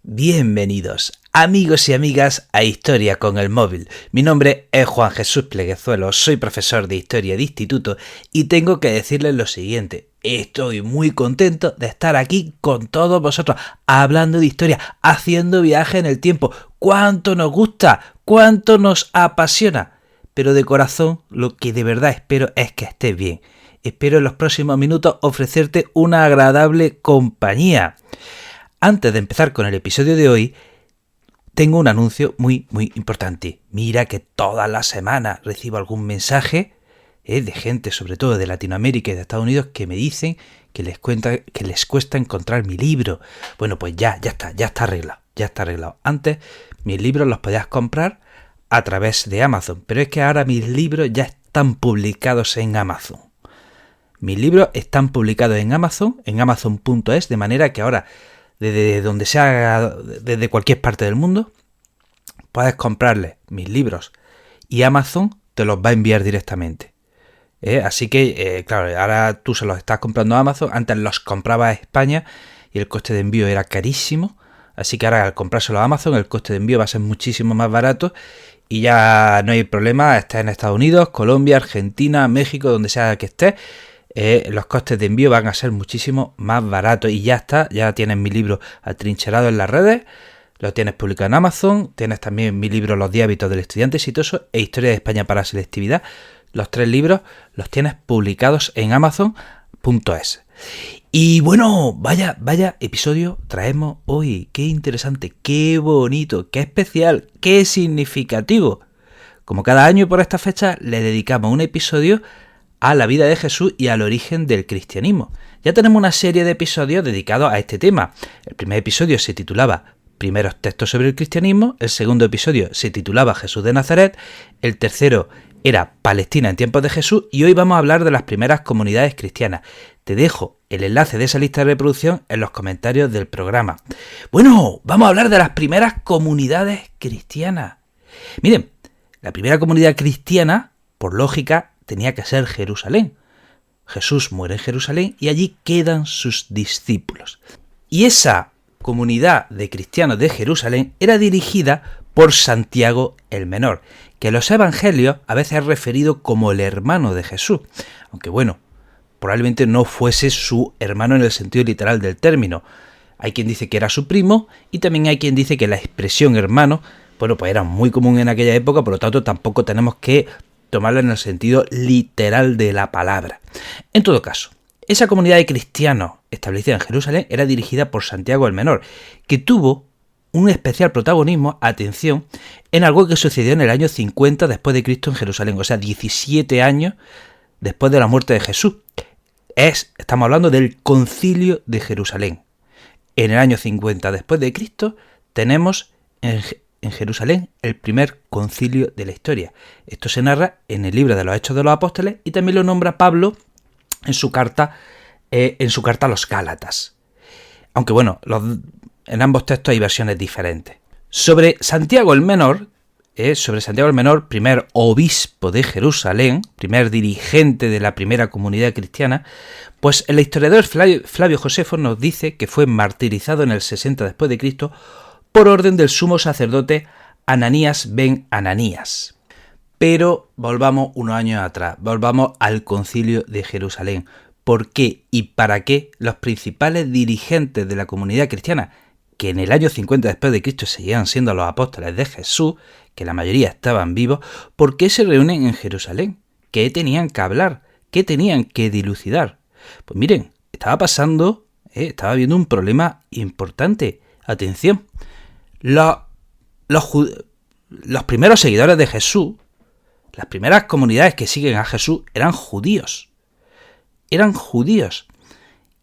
Bienvenidos, amigos y amigas, a Historia con el Móvil. Mi nombre es Juan Jesús Pleguezuelo, soy profesor de Historia de Instituto y tengo que decirles lo siguiente. Estoy muy contento de estar aquí con todos vosotros, hablando de historia, haciendo viaje en el tiempo. ¡Cuánto nos gusta! ¡Cuánto nos apasiona! Pero de corazón, lo que de verdad espero es que estés bien. Espero en los próximos minutos ofrecerte una agradable compañía. Antes de empezar con el episodio de hoy, tengo un anuncio muy importante. Mira que todas las semanas recibo algún mensaje de gente, sobre todo de Latinoamérica y de Estados Unidos, que me dicen que les cuesta encontrar mi libro. Bueno, pues ya está arreglado. Antes mis libros los podías comprar a través de Amazon, pero es que ahora mis libros ya están publicados en Amazon. Mis libros están publicados en Amazon.es, de manera que ahora desde donde sea, desde cualquier parte del mundo, puedes comprarle mis libros y Amazon te los va a enviar directamente. Así que, claro, ahora tú se los estás comprando a Amazon, antes los comprabas a España y el coste de envío era carísimo, así que ahora al comprárselo a Amazon el coste de envío va a ser muchísimo más barato y ya no hay problema, estés en Estados Unidos, Colombia, Argentina, México, donde sea que estés. Los costes de envío van a ser muchísimo más baratos y ya está, ya tienes mi libro atrincherado en las redes, lo tienes publicado en Amazon, tienes también mi libro Los 10 hábitos del estudiante exitoso e Historia de España para la selectividad. Los 3 libros los tienes publicados en Amazon.es. Y bueno, vaya episodio traemos hoy, qué interesante, qué bonito, qué especial, qué significativo. Como cada año por esta fecha le dedicamos un episodio a la vida de Jesús y al origen del cristianismo. Ya tenemos una serie de episodios dedicados a este tema. El primer episodio se titulaba Primeros textos sobre el cristianismo, el segundo episodio se titulaba Jesús de Nazaret, el tercero era Palestina en tiempos de Jesús y hoy vamos a hablar de las primeras comunidades cristianas. Te dejo el enlace de esa lista de reproducción en los comentarios del programa. Bueno, vamos a hablar de las primeras comunidades cristianas. Miren, la primera comunidad cristiana, por lógica, tenía que ser Jerusalén. Jesús muere en Jerusalén y allí quedan sus discípulos. Y esa comunidad de cristianos de Jerusalén era dirigida por Santiago el Menor, que en los evangelios a veces es referido como el hermano de Jesús, aunque bueno, probablemente no fuese su hermano en el sentido literal del término. Hay quien dice que era su primo y también hay quien dice que la expresión hermano, bueno, pues era muy común en aquella época, por lo tanto tampoco tenemos que tomarlo en el sentido literal de la palabra. En todo caso, esa comunidad de cristianos establecida en Jerusalén era dirigida por Santiago el Menor, que tuvo un especial protagonismo, atención, en algo que sucedió en el año 50 después de Cristo en Jerusalén, o sea, 17 años después de la muerte de Jesús. Estamos hablando del Concilio de Jerusalén. En el año 50 después de Cristo tenemos en Jerusalén el primer concilio de la historia. Esto se narra en el libro de los Hechos de los Apóstoles y también lo nombra Pablo en su carta a los Gálatas. Aunque bueno, en ambos textos hay versiones diferentes. Sobre Santiago el Menor, primer obispo de Jerusalén, primer dirigente de la primera comunidad cristiana, pues el historiador Flavio Josefo nos dice que fue martirizado en el 60 después de Cristo por orden del sumo sacerdote Ananías ben Ananías. Pero volvamos unos años atrás, volvamos al Concilio de Jerusalén. ¿Por qué y para qué los principales dirigentes de la comunidad cristiana, que en el año 50 después de Cristo seguían siendo los apóstoles de Jesús, que la mayoría estaban vivos, por qué se reúnen en Jerusalén? ¿Qué tenían que hablar? ¿Qué tenían que dilucidar? Pues miren, estaba habiendo un problema importante. Atención. Los primeros seguidores de Jesús, las primeras comunidades que siguen a Jesús eran judíos.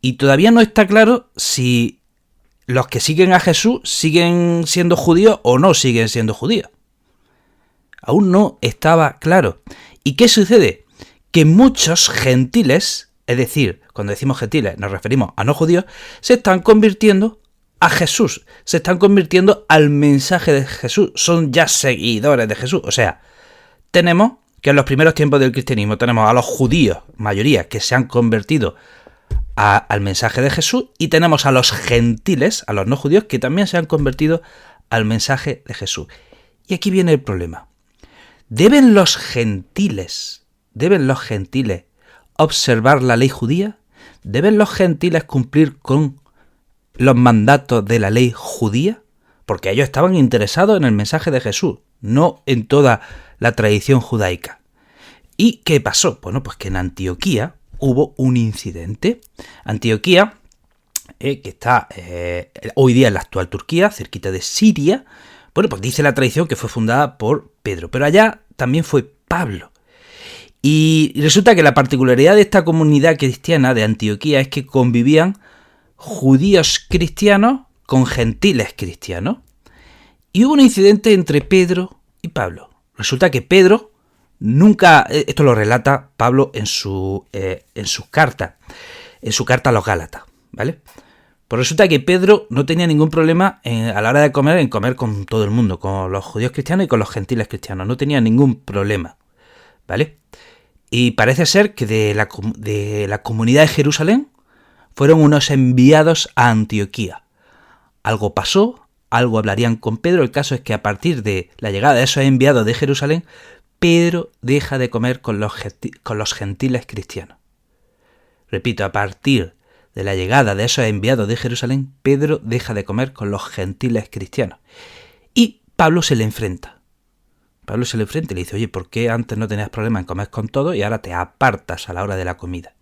Y todavía no está claro si los que siguen a Jesús siguen siendo judíos o no siguen siendo judíos. Aún no estaba claro. ¿Y qué sucede? Que muchos gentiles, es decir, cuando decimos gentiles nos referimos a no judíos, se están convirtiendo a Jesús, se están convirtiendo al mensaje de Jesús, son ya seguidores de Jesús. O sea, tenemos que en los primeros tiempos del cristianismo tenemos a los judíos, mayoría, que se han convertido al mensaje de Jesús, y tenemos a los gentiles, a los no judíos, que también se han convertido al mensaje de Jesús. Y aquí viene el problema. ¿Deben los gentiles observar la ley judía? ¿Deben los gentiles cumplir con los mandatos de la ley judía? Porque ellos estaban interesados en el mensaje de Jesús, no en toda la tradición judaica. ¿Y qué pasó? Bueno, pues que en Antioquía hubo un incidente. Antioquía, que está hoy día en la actual Turquía, cerquita de Siria, bueno, pues dice la tradición que fue fundada por Pedro, pero allá también fue Pablo. Y resulta que la particularidad de esta comunidad cristiana de Antioquía es que convivían judíos cristianos con gentiles cristianos. Y hubo un incidente entre Pedro y Pablo. Resulta que Pedro nunca, esto lo relata Pablo en su carta a los Gálatas, ¿vale? Pues resulta que Pedro no tenía ningún problema a la hora de comer, en comer con todo el mundo, con los judíos cristianos y con los gentiles cristianos. No tenía ningún problema, ¿vale? Y parece ser que de la comunidad de Jerusalén fueron unos enviados a Antioquía. Algo pasó, algo hablarían con Pedro. El caso es que a partir de la llegada de esos enviados de Jerusalén, Pedro deja de comer con los gentiles cristianos. Repito, a partir de la llegada de esos enviados de Jerusalén, Pedro deja de comer con los gentiles cristianos. Y Pablo se le enfrenta. Pablo se le enfrenta y le dice, oye, ¿por qué antes no tenías problema en comer con todos y ahora te apartas a la hora de la comida?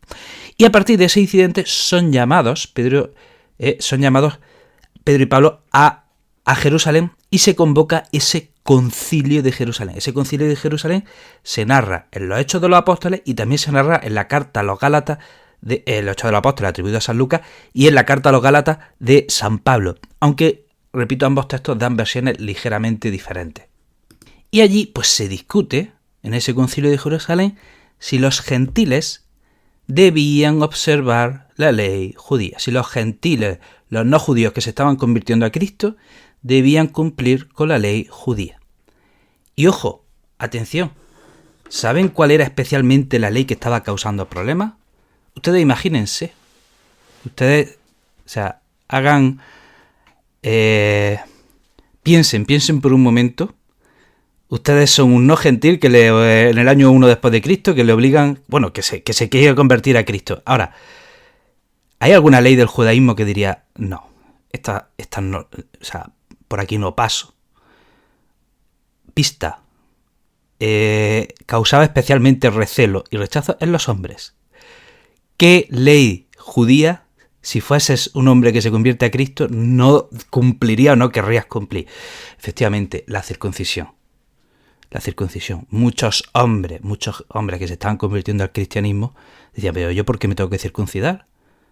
Y a partir de ese incidente son llamados Pedro y Pablo a Jerusalén, y se convoca ese concilio de Jerusalén. Ese concilio de Jerusalén se narra en los Hechos de los Apóstoles y también se narra en la carta a los Gálatas, los Hechos de los Apóstoles atribuido a San Lucas, y en la carta a los Gálatas de San Pablo. Aunque, repito, ambos textos dan versiones ligeramente diferentes. Y allí pues se discute, en ese concilio de Jerusalén, si los gentiles debían observar la ley judía. Si los gentiles, los no judíos que se estaban convirtiendo a Cristo, debían cumplir con la ley judía. Y ojo, atención, ¿saben cuál era especialmente la ley que estaba causando problemas? Ustedes imagínense, piensen por un momento. Ustedes son un no gentil que en el año 1 después de Cristo, que le obligan, bueno, que se quiere convertir a Cristo. Ahora, ¿hay alguna ley del judaísmo que diría, no, esta no, por aquí no paso? Pista, causaba especialmente recelo y rechazo en los hombres. ¿Qué ley judía, si fueses un hombre que se convierte a Cristo, no cumpliría o no querrías cumplir? Efectivamente, la circuncisión. La circuncisión. Muchos hombres que se estaban convirtiendo al cristianismo decían, pero ¿yo por qué me tengo que circuncidar?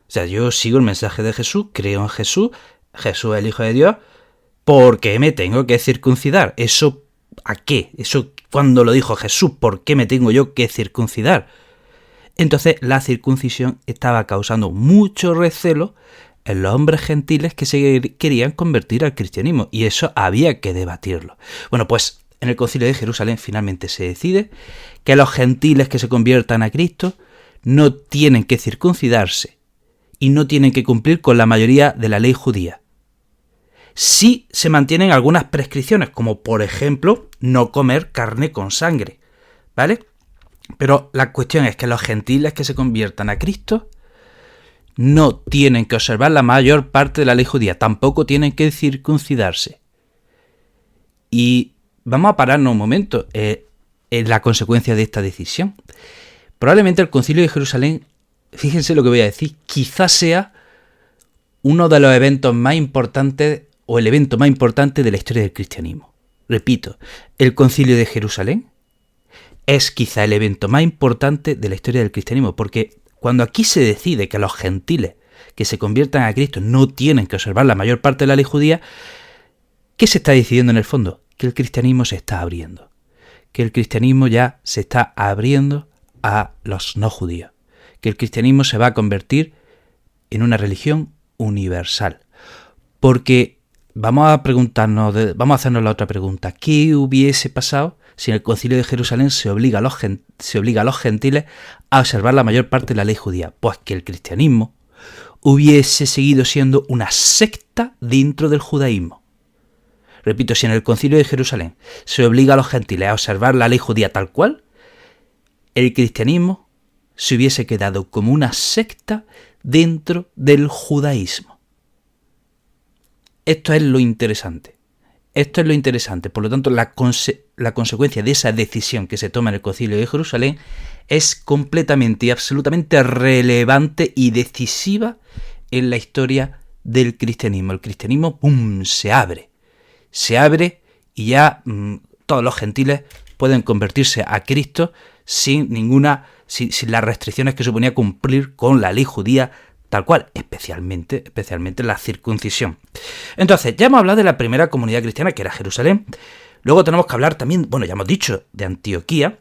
O sea, yo sigo el mensaje de Jesús, creo en Jesús, Jesús es el Hijo de Dios, ¿por qué me tengo que circuncidar? ¿Eso a qué? Eso cuando lo dijo Jesús, ¿por qué me tengo yo que circuncidar? Entonces la circuncisión estaba causando mucho recelo en los hombres gentiles que se querían convertir al cristianismo, y eso había que debatirlo. Bueno, pues en el concilio de Jerusalén finalmente se decide que los gentiles que se conviertan a Cristo no tienen que circuncidarse y no tienen que cumplir con la mayoría de la ley judía. Sí se mantienen algunas prescripciones, como por ejemplo no comer carne con sangre, ¿vale? Pero la cuestión es que los gentiles que se conviertan a Cristo no tienen que observar la mayor parte de la ley judía, tampoco tienen que circuncidarse. Y vamos a pararnos un momento en la consecuencia de esta decisión. Probablemente el Concilio de Jerusalén, fíjense lo que voy a decir, quizás sea uno de los eventos más importantes o el evento más importante de la historia del cristianismo. Repito, el Concilio de Jerusalén es quizá el evento más importante de la historia del cristianismo, porque cuando aquí se decide que los gentiles que se conviertan a Cristo no tienen que observar la mayor parte de la ley judía, ¿qué se está decidiendo en el fondo? Que el cristianismo se está abriendo, que el cristianismo ya se está abriendo a los no judíos, que el cristianismo se va a convertir en una religión universal. Porque vamos a hacernos la otra pregunta: ¿qué hubiese pasado si en el Concilio de Jerusalén se obliga a los gentiles a observar la mayor parte de la ley judía? Pues que el cristianismo hubiese seguido siendo una secta dentro del judaísmo. Repito, si en el Concilio de Jerusalén se obliga a los gentiles a observar la ley judía tal cual, el cristianismo se hubiese quedado como una secta dentro del judaísmo. Esto es lo interesante. Esto es lo interesante. Por lo tanto, la consecuencia de esa decisión que se toma en el Concilio de Jerusalén es completamente y absolutamente relevante y decisiva en la historia del cristianismo. El cristianismo, ¡pum!, se abre y ya todos los gentiles pueden convertirse a Cristo sin las restricciones que suponía cumplir con la ley judía tal cual, especialmente la circuncisión. Entonces, ya hemos hablado de la primera comunidad cristiana, que era Jerusalén. Luego tenemos que hablar también, ya hemos dicho, de Antioquía.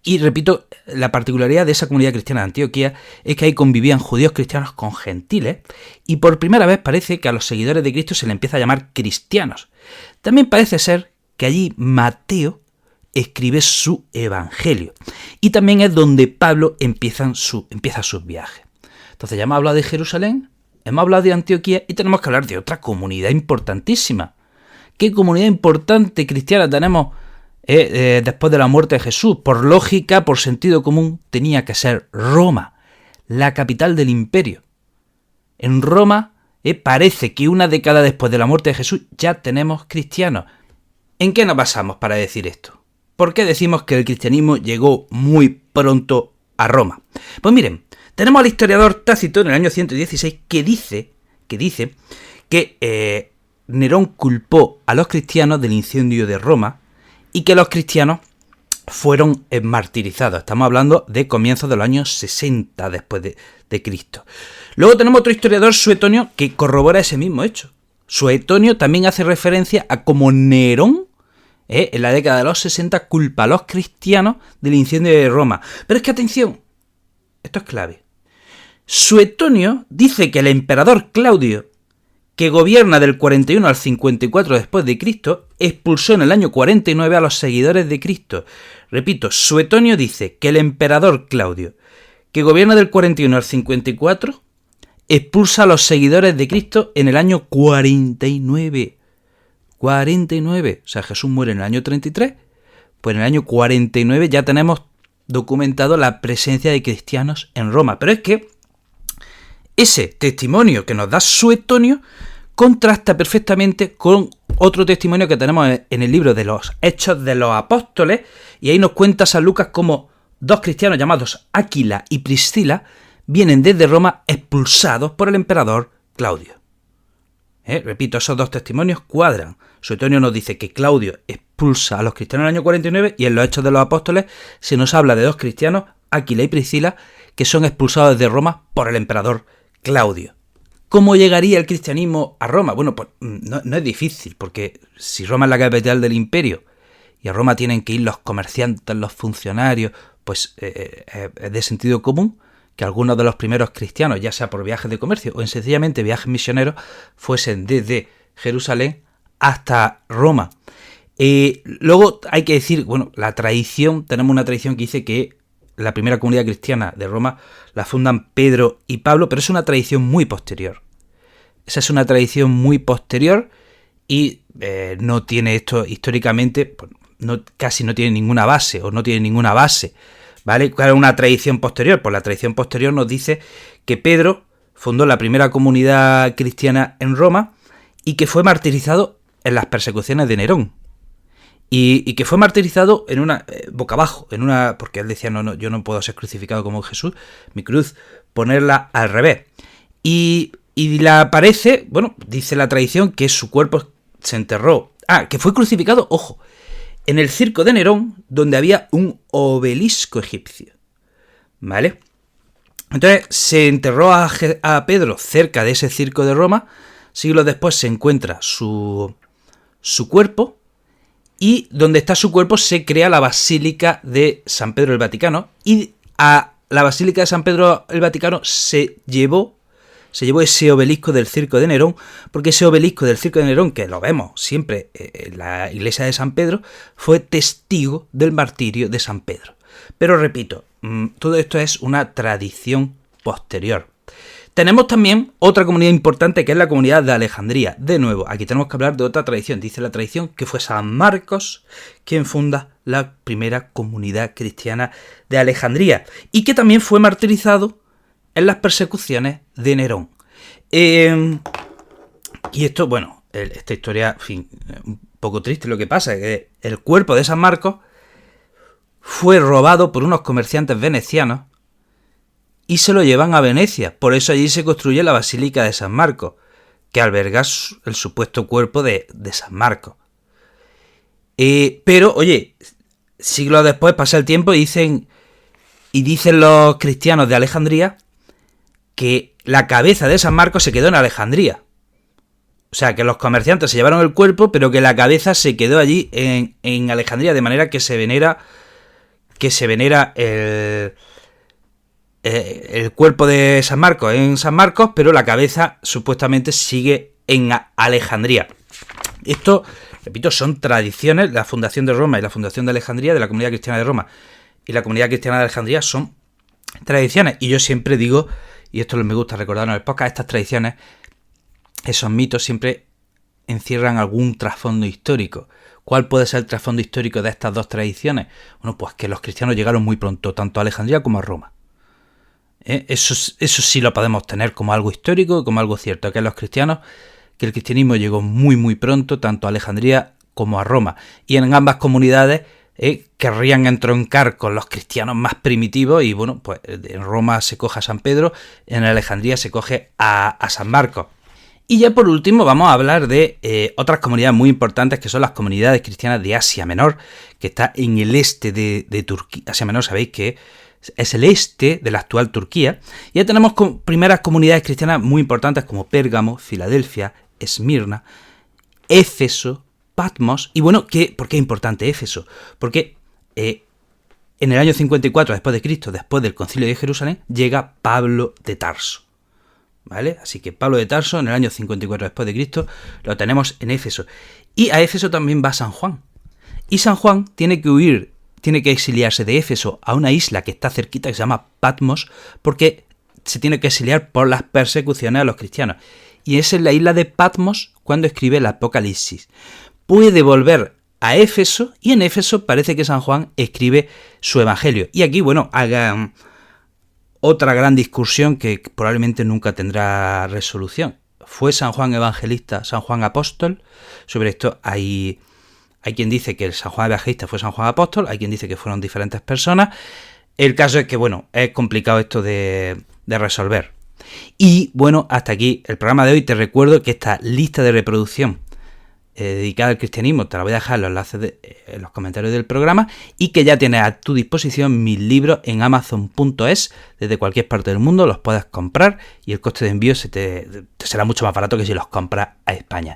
Y repito, la particularidad de esa comunidad cristiana de Antioquía es que ahí convivían judíos cristianos con gentiles, y por primera vez parece que a los seguidores de Cristo se le empieza a llamar cristianos. También parece ser que allí Mateo escribe su evangelio, y también es donde Pablo empieza sus viajes. Entonces ya hemos hablado de Jerusalén, hemos hablado de Antioquía, y tenemos que hablar de otra comunidad importantísima. ¿Qué comunidad importante cristiana tenemos después de la muerte de Jesús? Por lógica, por sentido común, tenía que ser Roma, la capital del imperio. En Roma parece que una década después de la muerte de Jesús ya tenemos cristianos. ¿En qué nos basamos para decir esto? ¿Por qué decimos que el cristianismo llegó muy pronto a Roma? Pues miren, tenemos al historiador Tácito en el año 116 que dice que Nerón culpó a los cristianos del incendio de Roma y que los cristianos fueron martirizados. Estamos hablando de comienzos de los años 60 después de Cristo. Luego tenemos otro historiador, Suetonio, que corrobora ese mismo hecho. Suetonio también hace referencia a cómo Nerón, en la década de los 60, culpa a los cristianos del incendio de Roma. Pero es que atención, esto es clave. Suetonio dice que el emperador Claudio, que gobierna del 41 al 54 después de Cristo, expulsó en el año 49 a los seguidores de Cristo. Repito, Suetonio dice que el emperador Claudio, que gobierna del 41 al 54, expulsa a los seguidores de Cristo en el año 49. 49. O sea, Jesús muere en el año 33, pues en el año 49 ya tenemos documentado la presencia de cristianos en Roma. Pero es que ese testimonio que nos da Suetonio contrasta perfectamente con otro testimonio que tenemos en el libro de los Hechos de los Apóstoles, y ahí nos cuenta San Lucas cómo dos cristianos llamados Áquila y Priscila vienen desde Roma expulsados por el emperador Claudio. Repito, esos dos testimonios cuadran. Suetonio nos dice que Claudio expulsa a los cristianos en el año 49, y en los Hechos de los Apóstoles se nos habla de dos cristianos, Áquila y Priscila, que son expulsados desde Roma por el emperador Claudio. ¿Cómo llegaría el cristianismo a Roma? Bueno, pues no es difícil, porque si Roma es la capital del imperio y a Roma tienen que ir los comerciantes, los funcionarios, pues es de sentido común que algunos de los primeros cristianos, ya sea por viajes de comercio o en sencillamente viajes misioneros, fuesen desde Jerusalén hasta Roma. Luego hay que decir, tenemos una tradición que dice que la primera comunidad cristiana de Roma la fundan Pedro y Pablo, pero es una tradición muy posterior. Esa es una tradición muy posterior y no tiene esto históricamente, casi no tiene ninguna base, ¿vale? ¿Cuál es una tradición posterior? Pues la tradición posterior nos dice que Pedro fundó la primera comunidad cristiana en Roma y que fue martirizado en las persecuciones de Nerón. Y que fue martirizado en una boca abajo, porque él decía, no, yo no puedo ser crucificado como Jesús, mi cruz, ponerla al revés. Y la aparece, dice la tradición que su cuerpo se enterró. Que fue crucificado, ojo, en el circo de Nerón, donde había un obelisco egipcio, ¿vale? Entonces se enterró a Pedro cerca de ese circo de Roma. Siglos después se encuentra su cuerpo, y donde está su cuerpo se crea la Basílica de San Pedro el Vaticano, y a la Basílica de San Pedro el Vaticano se llevó ese obelisco del circo de Nerón, porque ese obelisco del circo de Nerón, que lo vemos siempre en la iglesia de San Pedro, fue testigo del martirio de San Pedro. Pero repito, todo esto es una tradición posterior. Tenemos también otra comunidad importante que es la comunidad de Alejandría. De nuevo, aquí tenemos que hablar de otra tradición. Dice la tradición que fue San Marcos quien funda la primera comunidad cristiana de Alejandría y que también fue martirizado en las persecuciones de Nerón. Y esto, bueno, esta historia, en fin, un poco triste. Lo que pasa es que el cuerpo de San Marcos fue robado por unos comerciantes venecianos y se lo llevan a Venecia. Por eso allí se construye la Basílica de San Marcos, que alberga el supuesto cuerpo de San Marcos. Pero, oye, siglos después pasa el tiempo y dicen los cristianos de Alejandría que la cabeza de San Marcos se quedó en Alejandría. O sea, que los comerciantes se llevaron el cuerpo, pero que la cabeza se quedó allí en Alejandría, de manera que se venera el cuerpo de San Marcos en San Marcos, pero la cabeza supuestamente sigue en Alejandría. Esto, repito, son tradiciones. La fundación de Roma y la fundación de Alejandría, de la comunidad cristiana de Roma y la comunidad cristiana de Alejandría, son tradiciones. Y yo siempre digo, y esto me gusta recordar en el podcast, estas tradiciones, esos mitos siempre encierran algún trasfondo histórico. ¿Cuál puede ser el trasfondo histórico de estas dos tradiciones? Bueno, pues que los cristianos llegaron muy pronto, tanto a Alejandría como a Roma. Eso sí lo podemos tener como algo histórico, como algo cierto, que el cristianismo llegó muy muy pronto, tanto a Alejandría como a Roma. Y en ambas comunidades querrían entroncar con los cristianos más primitivos y bueno, pues en Roma se coge a San Pedro, en Alejandría se coge a San Marcos. Y ya por último vamos a hablar de otras comunidades muy importantes que son las comunidades cristianas de Asia Menor, que está en el este de Turquía. Asia Menor sabéis que es el este de la actual Turquía. Y ya tenemos primeras comunidades cristianas muy importantes como Pérgamo, Filadelfia, Esmirna, Éfeso, Patmos. Y bueno, ¿por qué es importante Éfeso? Porque en el año 54 después de Cristo, después del Concilio de Jerusalén, llega Pablo de Tarso. ¿Vale? Así que Pablo de Tarso, en el año 54 después de Cristo, lo tenemos en Éfeso. Y a Éfeso también va San Juan. Y San Juan tiene que exiliarse de Éfeso a una isla que está cerquita, que se llama Patmos, porque se tiene que exiliar por las persecuciones a los cristianos. Y es en la isla de Patmos cuando escribe el Apocalipsis. Puede volver a Éfeso, y en Éfeso parece que San Juan escribe su evangelio. Y aquí, bueno, hagan otra gran discusión que probablemente nunca tendrá resolución. ¿Fue San Juan evangelista, San Juan apóstol? Sobre esto hay quien dice que el San Juan evangelista fue San Juan apóstol, hay quien dice que fueron diferentes personas. El caso es que, bueno, es complicado esto de resolver. Y, bueno, hasta aquí el programa de hoy. Te recuerdo que esta lista de reproducción dedicada al cristianismo te la voy a dejar en los enlaces en los comentarios del programa, y que ya tienes a tu disposición mis libros en Amazon.es. Desde cualquier parte del mundo los puedes comprar y el coste de envío te será mucho más barato que si los compras a España.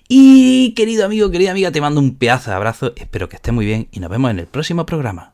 Y querido amigo, querida amiga, te mando un pedazo de abrazo, espero que estés muy bien y nos vemos en el próximo programa.